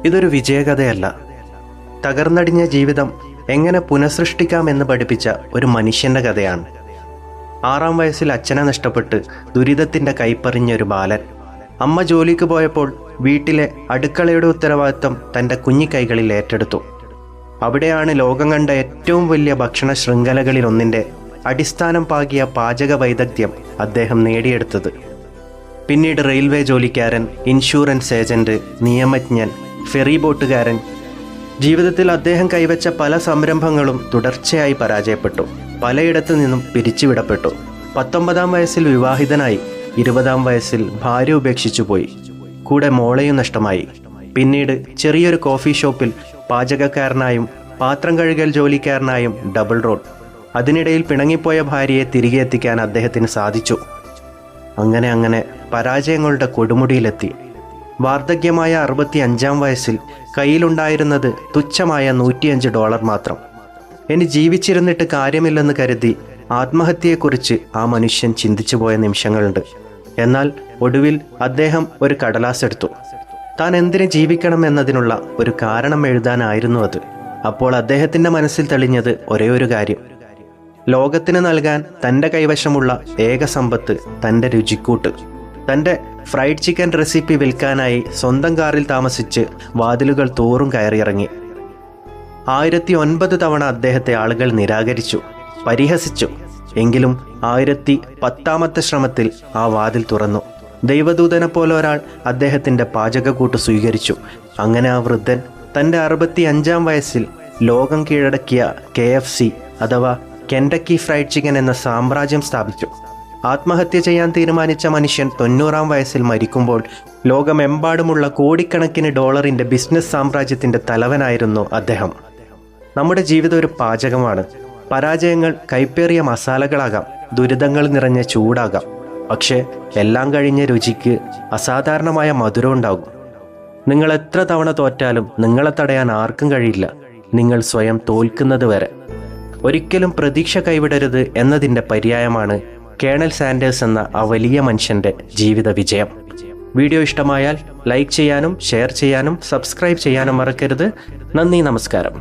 ഇതൊരു വിജയകഥയല്ല, തകർന്നടിഞ്ഞ ജീവിതം എങ്ങനെ പുനഃസൃഷ്ടിക്കാമെന്ന് പഠിപ്പിച്ച ഒരു മനുഷ്യൻ്റെ കഥയാണ്. 6-ാം വയസ്സിൽ അച്ഛനെ നഷ്ടപ്പെട്ട് ദുരിതത്തിൻ്റെ കൈപ്പറിഞ്ഞ ഒരു ബാലൻ. അമ്മ ജോലിക്ക് പോയപ്പോൾ വീട്ടിലെ അടുക്കളയുടെ ഉത്തരവാദിത്വം തൻ്റെ കുഞ്ഞിക്കൈകളിൽ ഏറ്റെടുത്തു. അവിടെയാണ് ലോകം കണ്ട ഏറ്റവും വലിയ ഭക്ഷണ ശൃംഖലകളിലൊന്നിൻ്റെ അടിസ്ഥാനം പാകിയ പാചക വൈദഗ്ധ്യം അദ്ദേഹം നേടിയെടുത്തത്. പിന്നീട് റെയിൽവേ ജോലിക്കാരൻ, ഇൻഷുറൻസ് ഏജന്റ്, നിയമജ്ഞൻ, ഫെറി ബോട്ടുകാരൻ. ജീവിതത്തിൽ അദ്ദേഹം കൈവച്ച പല സംരംഭങ്ങളും തുടർച്ചയായി പരാജയപ്പെട്ടു. പലയിടത്തു നിന്നും പിരിച്ചുവിടപ്പെട്ടു. 19-ാം വയസ്സിൽ വിവാഹിതനായി. 20-ാം വയസ്സിൽ ഭാര്യ ഉപേക്ഷിച്ചു പോയി. കൂടെ മോളെയും നഷ്ടമായി. പിന്നീട് ചെറിയൊരു കോഫി ഷോപ്പിൽ പാചകക്കാരനായും പാത്രം കഴുകൽ ജോലിക്കാരനായും ഡബിൾ റോൾ. അതിനിടയിൽ പിണങ്ങിപ്പോയ ഭാര്യയെ തിരികെ എത്തിക്കാൻ അദ്ദേഹത്തിന് സാധിച്ചു. അങ്ങനെ പരാജയങ്ങളുടെ കൊടുമുടിയിലെത്തി. വാർദ്ധക്യമായ 65-ാം വയസ്സിൽ കയ്യിലുണ്ടായിരുന്നത് തുച്ഛമായ $105 മാത്രം. ഇനി ജീവിച്ചിരുന്നിട്ട് കാര്യമില്ലെന്ന് കരുതി ആത്മഹത്യയെക്കുറിച്ച് ആ മനുഷ്യൻ ചിന്തിച്ചു പോയ നിമിഷങ്ങളുണ്ട്. എന്നാൽ ഒടുവിൽ അദ്ദേഹം ഒരു കടലാസ് എടുത്തു. താൻ എന്തിനു ജീവിക്കണം എന്നതിനുള്ള ഒരു കാരണം എഴുതാനായിരുന്നു അത്. അപ്പോൾ അദ്ദേഹത്തിൻ്റെ മനസ്സിൽ തെളിഞ്ഞത് ഒരേ ഒരു കാര്യം: ലോകത്തിന് നൽകാൻ തൻ്റെ കൈവശമുള്ള ഏക സമ്പത്ത് തൻ്റെ രുചിക്കൂട്ട്. തൻ്റെ ഫ്രൈഡ് ചിക്കൻ റെസിപ്പി വിൽക്കാനായി സ്വന്തം കാറിൽ താമസിച്ച് വാതിലുകൾ തോറും കയറിയിറങ്ങി. 1009 തവണ അദ്ദേഹത്തെ ആളുകൾ നിരാകരിച്ചു, പരിഹസിച്ചു. എങ്കിലും 1010ാമത്തെ ശ്രമത്തിൽ ആ വാതിൽ തുറന്നു. ദൈവദൂതനെ പോലെ ഒരാൾ അദ്ദേഹത്തിൻ്റെ പാചകക്കൂട്ട് സ്വീകരിച്ചു. അങ്ങനെ ആ വൃദ്ധൻ തൻ്റെ 65-ാം വയസ്സിൽ ലോകം കീഴടക്കിയ KFC അഥവാ കെൻഡക്കി ഫ്രൈഡ് ചിക്കൻ എന്ന സാമ്രാജ്യം സ്ഥാപിച്ചു. ആത്മഹത്യ ചെയ്യാൻ തീരുമാനിച്ച മനുഷ്യൻ 90-ാം വയസ്സിൽ മരിക്കുമ്പോൾ ലോകമെമ്പാടുമുള്ള കോടിക്കണക്കിന് ഡോളറിൻ്റെ ബിസിനസ് സാമ്രാജ്യത്തിൻ്റെ തലവനായിരുന്നു അദ്ദേഹം. നമ്മുടെ ജീവിതം ഒരു പാചകമാണ്. പരാജയങ്ങൾ കൈപ്പേറിയ മസാലകളാകാം, ദുരിതങ്ങൾ നിറഞ്ഞ ചൂടാകാം. പക്ഷേ എല്ലാം കഴിഞ്ഞ രുചിക്ക് അസാധാരണമായ മധുരം ഉണ്ടാകും. നിങ്ങൾ എത്ര തവണ തോറ്റാലും നിങ്ങളെ തടയാൻ ആർക്കും കഴിയില്ല, നിങ്ങൾ സ്വയം തോൽക്കുന്നത് വരെ. ഒരിക്കലും പ്രതീക്ഷ കൈവിടരുത് എന്നതിൻ്റെ പര്യായമാണ് കേണൽ സാൻഡേഴ്സ് എന്ന ആ വലിയ മനുഷ്യൻ്റെ ജീവിത വിജയം. വീഡിയോ ഇഷ്ടമായാൽ ലൈക്ക് ചെയ്യാനും ഷെയർ ചെയ്യാനും സബ്സ്ക്രൈബ് ചെയ്യാനും മറക്കരുത്. നന്ദി, നമസ്കാരം.